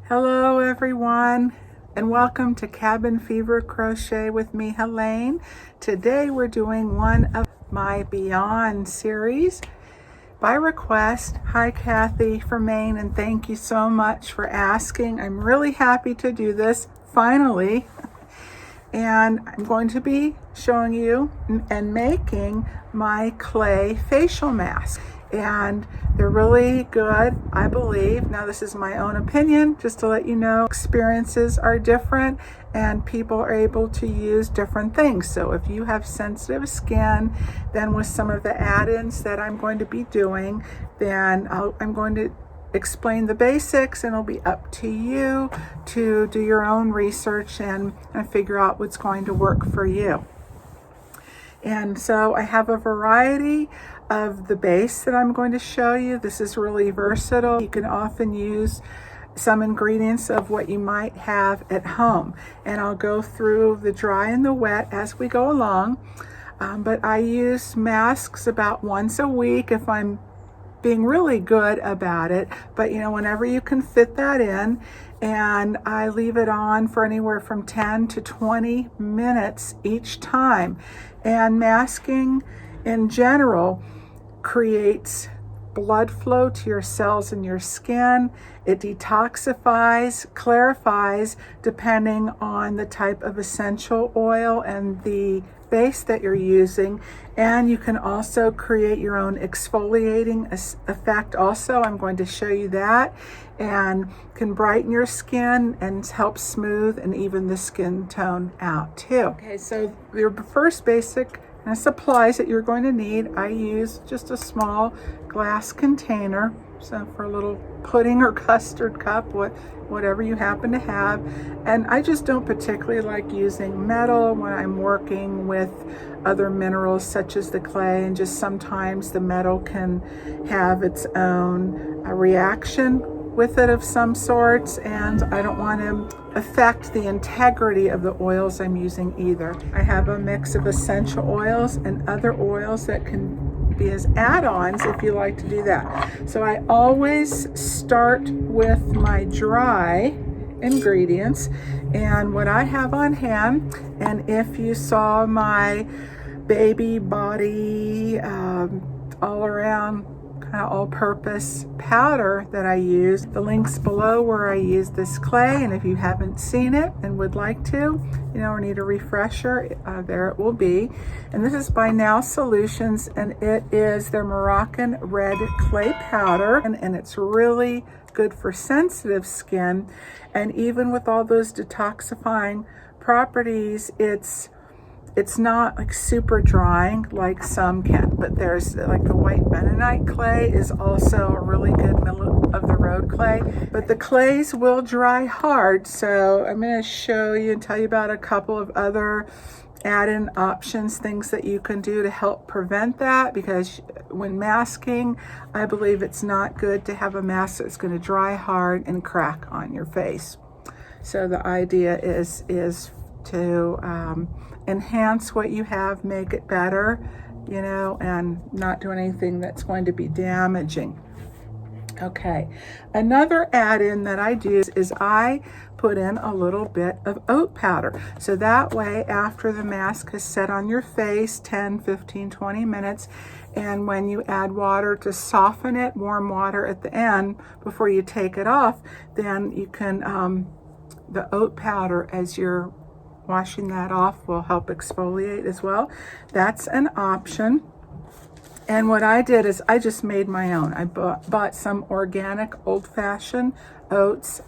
Hello everyone, and welcome to Cabin Fever Crochet with me, Helene. Today we're doing one of my Beyond series by request. Hi Kathy from Maine, and thank you so much for asking. I'm really happy to do this finally, and I'm going to be showing you and making my clay facial mask. And they're really good, I believe. Now, this is my own opinion, just to let you know, experiences are different and people are able to use different things. So if you have sensitive skin, then with some of the add-ins that I'm going to be doing, then I'm going to explain the basics, and it'll be up to you to do your own research and figure out what's going to work for you. And so I have a variety of the base that I'm going to show you. This is really versatile. You can often use some ingredients of what you might have at home. And I'll go through the dry and the wet as we go along. But I use masks about once a week if I'm being really good about it. But you know, whenever you can fit that in. And I leave it on for anywhere from 10 to 20 minutes each time. And masking in general creates blood flow to your cells in your skin. It detoxifies, clarifies, depending on the type of essential oil and the base that you're using. And you can also create your own exfoliating effect also. I'm going to show you that, and can brighten your skin and help smooth and even the skin tone out too. Okay, so your first basic supplies that you're going to need, I use just a small glass container, so for a little pudding or custard cup, whatever you happen to have. And I just don't particularly like using metal when I'm working with other minerals such as the clay, and just sometimes the metal can have its own reaction with it of some sorts, and I don't want to affect the integrity of the oils I'm using either. I have a mix of essential oils and other oils that can be as add-ons if you like to do that. So I always start with my dry ingredients and what I have on hand. And if you saw my baby body all around kind of all-purpose powder that I use, the links below where I use this clay, and if you haven't seen it and would like to, you know, or need a refresher, there it will be. And this is by Now Solutions, and it is their Moroccan red clay powder, and it's really good for sensitive skin. And even with all those detoxifying properties, it's not like super drying like some can, but there's like the white bentonite clay is also a really good middle of the road clay, but the clays will dry hard. So I'm going to show you and tell you about a couple of other add-in options, things that you can do to help prevent that, because when masking, I believe it's not good to have a mask that's going to dry hard and crack on your face. So the idea is to enhance what you have, make it better, you know, and not do anything that's going to be damaging. Okay, another add-in that I do is I put in a little bit of oat powder. So that way, after the mask is set on your face, 10, 15, 20 minutes, and when you add water to soften it, warm water at the end before you take it off, then you can, the oat powder as you're washing that off will help exfoliate as well. That's an option. And what I did is I just made my own. I bought some organic old-fashioned oats.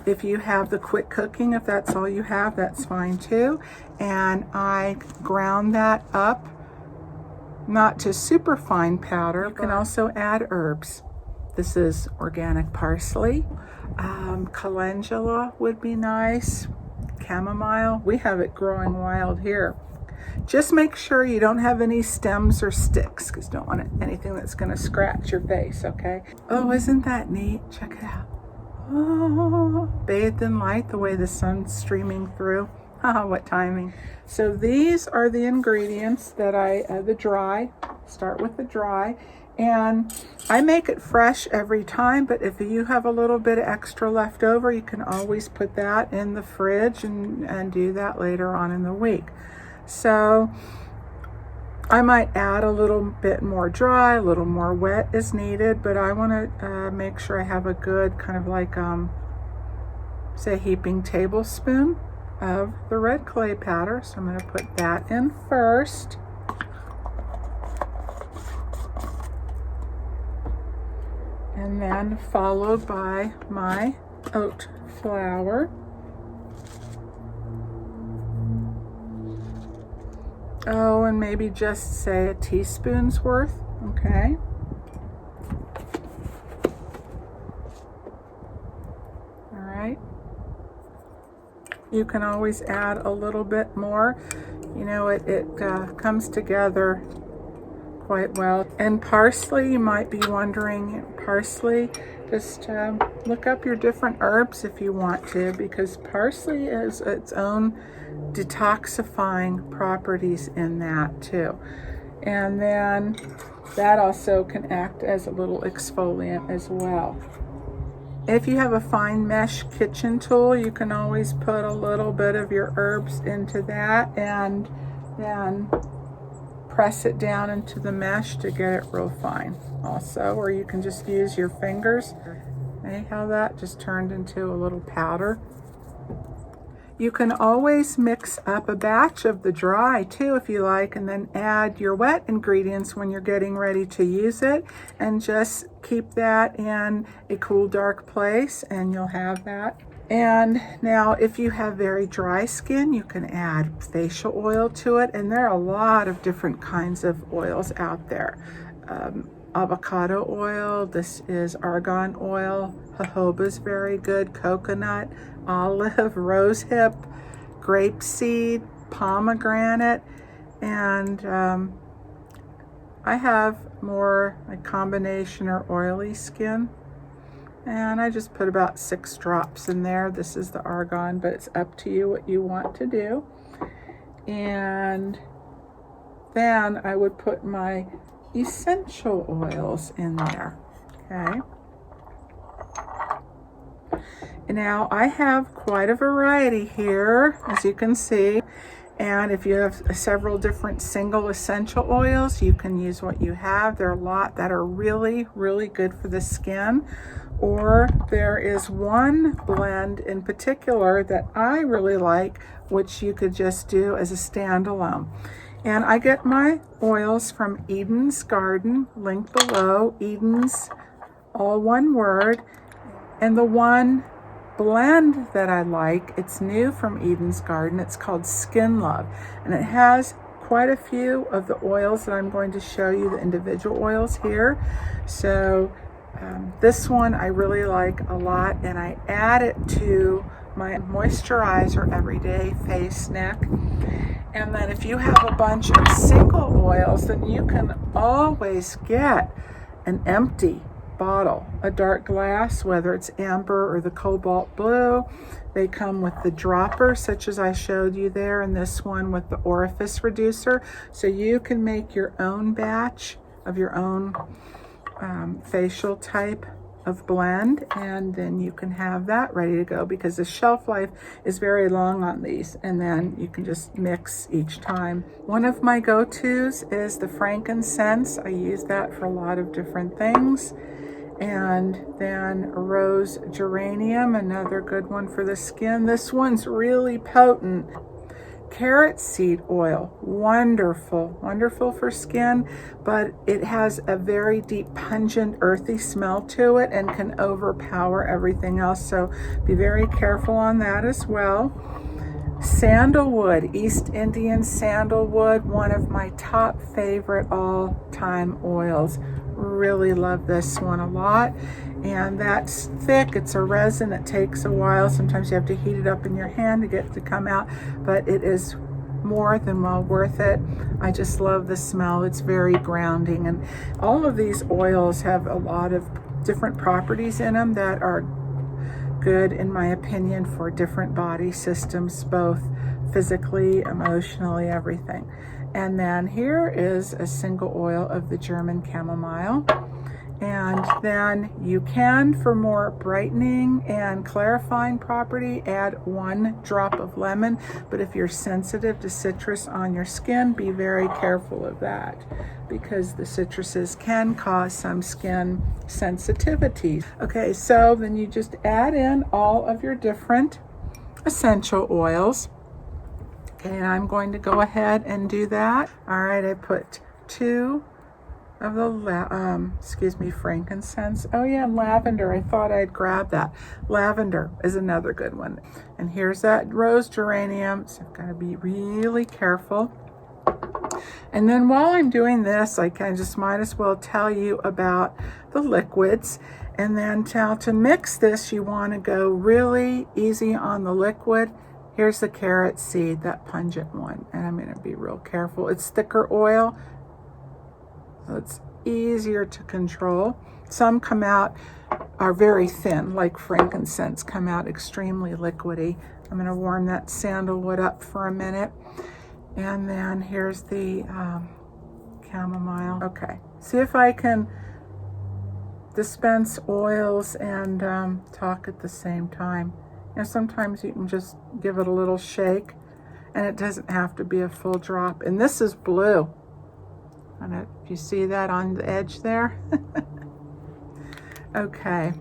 If you have the quick cooking, if that's all you have, that's fine too. And I ground that up, not to super fine powder. You can also add herbs. This is organic parsley. Calendula would be nice. Chamomile, we have it growing wild here. Just make sure you don't have any stems or sticks, because you don't want anything that's going to scratch your face, okay? Oh, isn't that neat? Check it out. Oh, bathed in light, the way the sun's streaming through. Oh, what timing. So these are the ingredients that the dry, start with the dry, And I make it fresh every time, but if you have a little bit of extra left over, you can always put that in the fridge and do that later on in the week. So I might add a little bit more dry, a little more wet as needed, but I want to make sure I have a good kind of like, say, heaping tablespoon of the red clay powder. So I'm going to put that in first. And then followed by my oat flour. Oh, and maybe just say a teaspoon's worth, okay? All right. You can always add a little bit more. You know, it comes together quite well. And parsley, you might be wondering, parsley, just look up your different herbs if you want to, because parsley has its own detoxifying properties in that too. And then that also can act as a little exfoliant as well. If you have a fine mesh kitchen tool, you can always put a little bit of your herbs into that and then press it down into the mesh to get it real fine also, or you can just use your fingers. See how that just turned into a little powder? You can always mix up a batch of the dry too if you like, and then add your wet ingredients when you're getting ready to use it, and just keep that in a cool, dark place and you'll have that. And now if you have very dry skin, you can add facial oil to it, and there are a lot of different kinds of oils out there. Avocado oil, this is argan oil, jojoba's very good, coconut, olive, rosehip, grapeseed, pomegranate, and I have more a combination or oily skin. And I just put about 6 drops in there. This is the argan, but it's up to you what you want to do. And then I would put my essential oils in there, okay? Now I have quite a variety here, as you can see. And if you have several different single essential oils, you can use what you have. There are a lot that are really, really good for the skin. Or there is one blend in particular that I really like, which you could just do as a standalone. And I get my oils from Eden's Garden, link below. Eden's, all one word. And the one blend that I like, it's new from Eden's Garden, it's called Skin Love, and it has quite a few of the oils that I'm going to show you, the individual oils here. So this one I really like a lot, and I add it to my moisturizer every day, face, neck. And then if you have a bunch of single oils, then you can always get an empty bottle, a dark glass, whether it's amber or the cobalt blue. They come with the dropper, such as I showed you there, and this one with the orifice reducer. So you can make your own batch of your own facial type of blend, and then you can have that ready to go, because the shelf life is very long on these, and then you can just mix each time. One of my go-tos is the frankincense. I use that for a lot of different things. And then rose geranium, another good one for the skin. This one's really potent. Carrot seed oil, wonderful, wonderful for skin, but it has a very deep, pungent, earthy smell to it and can overpower everything else. So be very careful on that as well. Sandalwood, East Indian sandalwood, one of my top favorite all-time oils. Really love this one a lot. And that's thick, it's a resin, it takes a while. Sometimes you have to heat it up in your hand to get it to come out, but it is more than well worth it. I just love the smell, it's very grounding. And all of these oils have a lot of different properties in them that are good, in my opinion, for different body systems, both physically, emotionally, everything. And then here is a single oil of the German chamomile. And then you can, for more brightening and clarifying property, add 1 drop of lemon. But if you're sensitive to citrus on your skin, be very careful of that, because the citruses can cause some skin sensitivity. Okay, so then you just add in all of your different essential oils. Okay, and I'm going to go ahead and do that. All right, I put 2 of the frankincense. Oh yeah, lavender. I thought I'd grab that. Lavender is another good one. And here's that rose geranium. So I've got to be really careful. And then while I'm doing this, I just might as well tell you about the liquids. And then to mix this, you want to go really easy on the liquid. Here's the carrot seed, that pungent one. And I'm going to be real careful. It's thicker oil, so it's easier to control. Some come out, are very thin, like frankincense, come out extremely liquidy. I'm going to warm that sandalwood up for a minute. And then here's the chamomile. Okay, see if I can dispense oils and talk at the same time. You know, sometimes you can just give it a little shake, and it doesn't have to be a full drop. And this is blue. And if you see that on the edge there. Okay.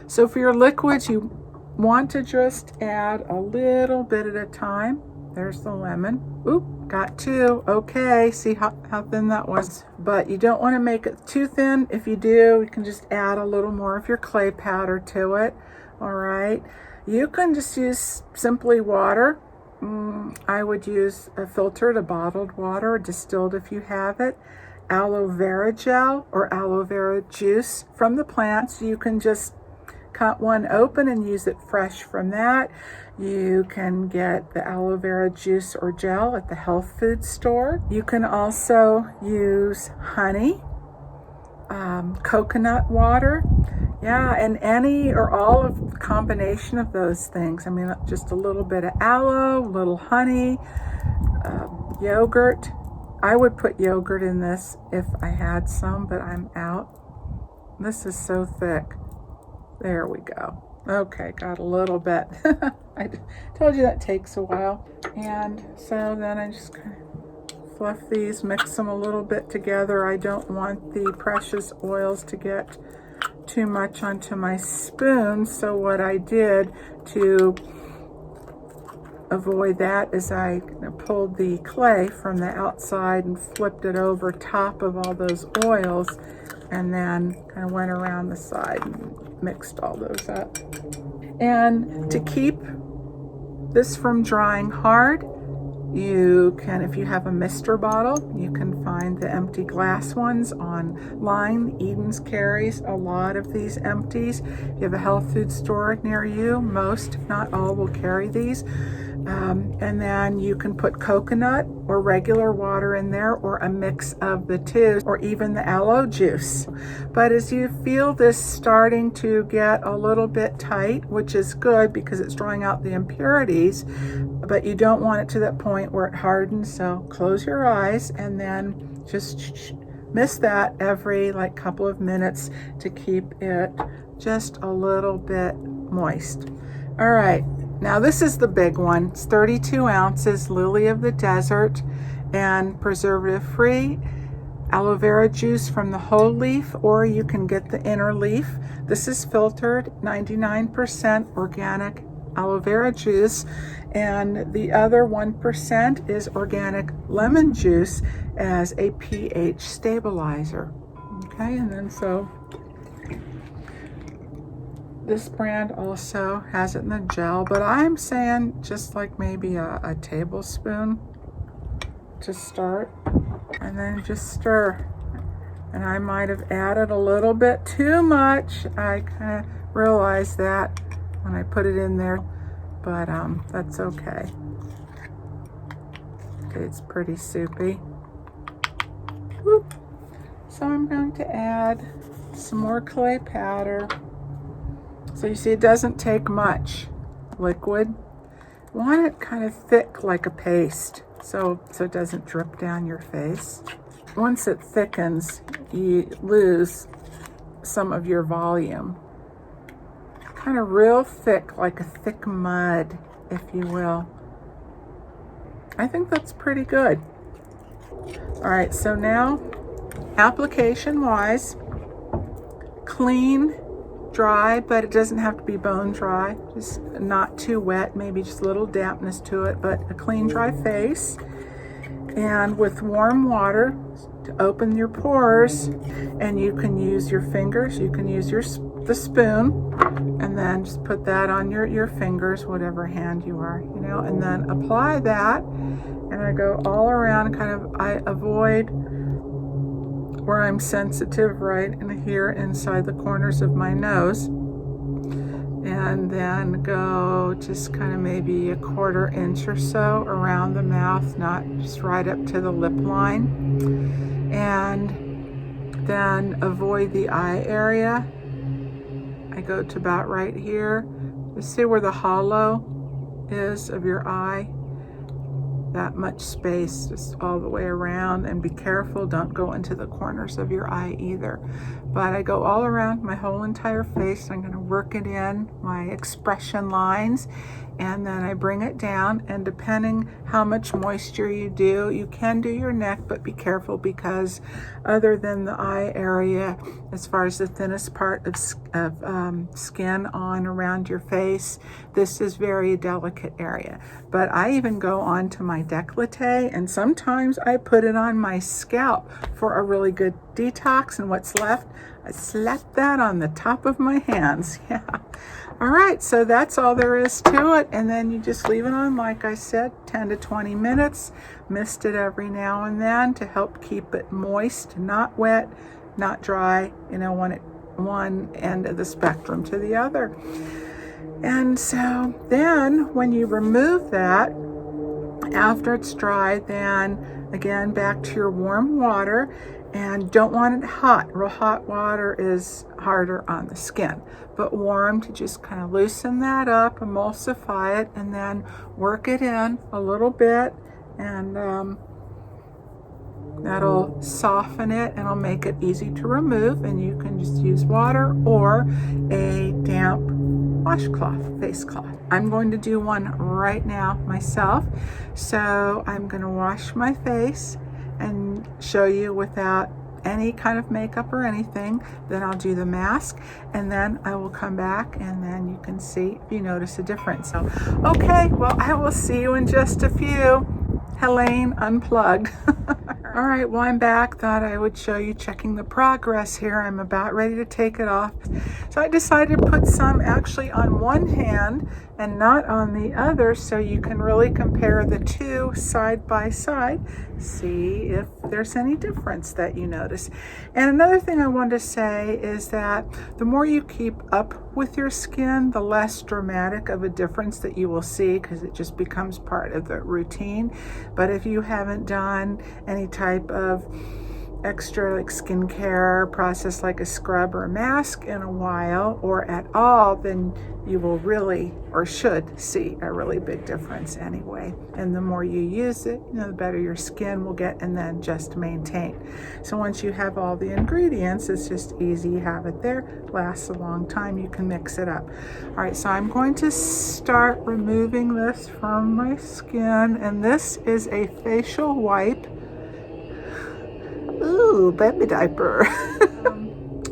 So for your liquids, you want to just add a little bit at a time. There's the lemon. Oop, got 2. Okay, see how thin that was. But you don't want to make it too thin. If you do, you can just add a little more of your clay powder to it. All right. You can just use simply water. I would use a filtered, bottled water, distilled if you have it. Aloe vera gel or aloe vera juice from the plants. You can just cut one open and use it fresh from that. You can get the aloe vera juice or gel at the health food store. You can also use honey, coconut water. Yeah, and any or all of the combination of those things. I mean, just a little bit of aloe, a little honey, yogurt. I would put yogurt in this if I had some, but I'm out. This is so thick. There we go. Okay, got a little bit. I told you that takes a while. And so then I just kind of fluff these, mix them a little bit together. I don't want the precious oils to get too much onto my spoon, so what I did to avoid that is I pulled the clay from the outside and flipped it over top of all those oils, and then kind of went around the side and mixed all those up. And to keep this from drying hard, you can, if you have a mister bottle, you can find the empty glass ones online. Eden's carries a lot of these empties. If you have a health food store near you, most, if not all, will carry these. And then you can put coconut or regular water in there, or a mix of the two, or even the aloe juice. But as you feel this starting to get a little bit tight, which is good because it's drawing out the impurities, but you don't want it to that point where it hardens, so close your eyes and then just miss that every couple of minutes to keep it just a little bit moist. All right. Now this is the big one. It's 32 ounces, lily of the desert, and preservative-free aloe vera juice from the whole leaf, or you can get the inner leaf. This is filtered, 99% organic aloe vera juice, and the other 1% is organic lemon juice as a pH stabilizer. Okay, and then so this brand also has it in the gel, but I'm saying just maybe a tablespoon to start, and then just stir. And I might have added a little bit too much. I kind of realized that when I put it in there, but that's okay. Okay, it's pretty soupy. Whoop. So I'm going to add some more clay powder. So you see, it doesn't take much liquid. You want it kind of thick, like a paste. so it doesn't drip down your face. Once it thickens, you lose some of your volume. Kind of real thick, like a thick mud, if you will. I think that's pretty good. All right, so now application-wise, clean, dry, but it doesn't have to be bone dry, just not too wet, maybe just a little dampness to it, but a clean, dry face. And with warm water to open your pores, and you can use your fingers, you can use the spoon, and then just put that on your fingers, whatever hand you are, you know, and then apply that. And I go all around, I avoid where I'm sensitive right in here inside the corners of my nose, and then go just kind of maybe a 1/4 inch or so around the mouth, not just right up to the lip line, and then avoid the eye area. I go to about right here. You see where the hollow is of your eye? That much space just all the way around, and be careful, don't go into the corners of your eye either. But I go all around my whole entire face. I'm going to work it in my expression lines, and then I bring it down, and depending how much moisture you do, you can do your neck, but be careful, because other than the eye area, as far as the thinnest part of skin on around your face, this is very delicate area. But I even go on to my décolleté, and sometimes I put it on my scalp for a really good detox. And what's left, I slap that on the top of my hands. Yeah. All right, so that's all there is to it. And then you just leave it on, like I said, 10 to 20 minutes. Mist it every now and then to help keep it moist, not wet, not dry, you know, one end of the spectrum to the other. And so then when you remove that, after it's dry, then again, back to your warm water, and don't want it hot. Real hot water is harder on the skin, but warm to just kind of loosen that up, emulsify it, and then work it in a little bit, and that'll soften it and it'll make it easy to remove. And you can just use water or a damp washcloth, face cloth. I'm going to do one right now myself. So I'm going to wash my face and show you without any kind of makeup or anything. Then I'll do the mask, and then I will come back, and then you can see if you notice a difference. So, okay, well, I will see you in just a few. Helene Unplugged. All right, well, I'm back. Thought I would show you checking the progress here. I'm about ready to take it off. So I decided to put some actually on one hand and not on the other, so you can really compare the two side by side, see if there's any difference that you notice. And another thing I want to say is that the more you keep up with your skin, the less dramatic of a difference that you will see, because it just becomes part of the routine. But if you haven't done any type of extra like skincare process like a scrub or a mask in a while or at all, then you will really, or should, see a really big difference anyway. And the more you use it, you know, the better your skin will get, and then just maintain. So once you have all the ingredients, it's just easy. You have it there, lasts a long time, you can mix it up. All right, so I'm going to start removing this from my skin, and this is a facial wipe. Ooh, baby diaper.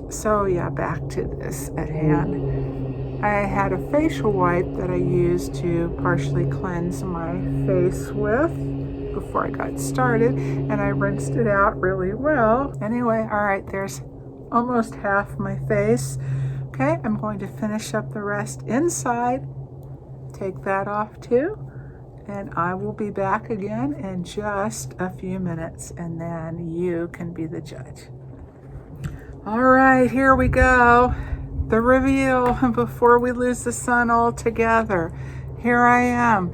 So yeah, back to this at hand. I had a facial wipe that I used to partially cleanse my face with before I got started, and I rinsed it out really well. Anyway, all right, there's almost half my face. Okay, I'm going to finish up the rest inside. Take that off too. And I will be back again in just a few minutes, and then you can be the judge. All right, here we go. The reveal before we lose the sun altogether. Here I am.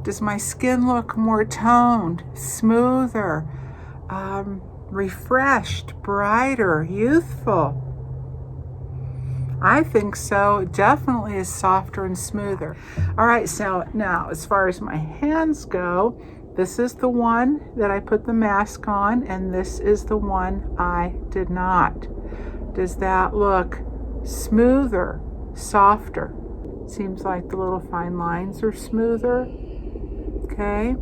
Does my skin look more toned, smoother, refreshed, brighter, youthful? I think so. It definitely is softer and smoother. All right, so now as far as my hands go, This is the one that I put the mask on, and this is the one I did not. Does that look smoother, softer? Seems like the little fine lines are smoother. Okay,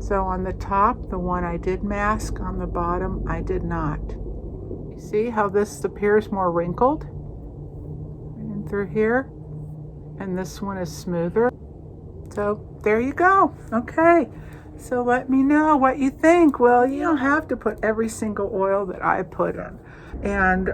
so on the top, the one I did mask, on the bottom, I did not. You see how this appears more wrinkled? And through here, and this one is smoother. So there you go. Okay, so let me know what you think. Well, you don't have to put every single oil that I put in. And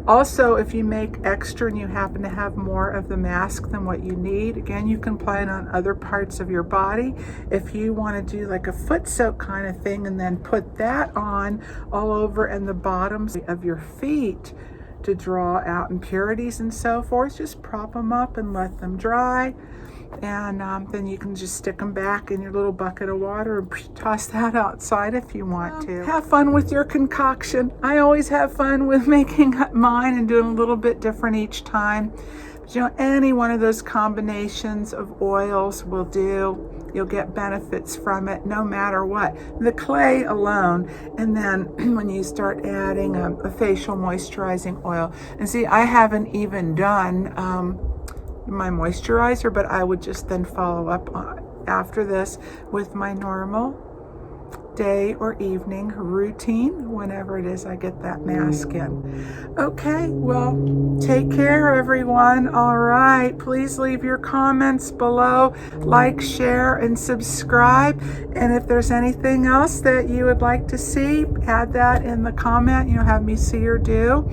also, if you make extra and you happen to have more of the mask than what you need, again, you can apply it on other parts of your body. If you want to do like a foot soak kind of thing and then put that on all over in the bottoms of your feet to draw out impurities and so forth, just prop them up and let them dry. And then you can just stick them back in your little bucket of water and toss that outside if you want to. Have fun with your concoction. I always have fun with making mine and doing a little bit different each time. But, you know, any one of those combinations of oils will do. You'll get benefits from it no matter what. The clay alone, and then when you start adding a facial moisturizing oil. And see, I haven't even done my moisturizer, but I would just then follow up after this with my normal day or evening routine whenever it is I get that mask in. Okay, well, take care, everyone. All right, please leave your comments below, like, share, and subscribe. And if there's anything else that you would like to see, add that in the comment, have me see or do,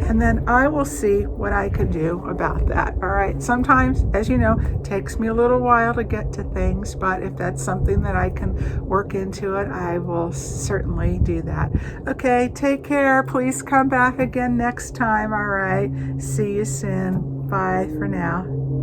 and then I will see what I can do about that. All right, sometimes, as you know, it takes me a little while to get to things, but if that's something that I can work into it, I will certainly do that. Okay, take care. Please come back again next time. All right, see you soon. Bye for now.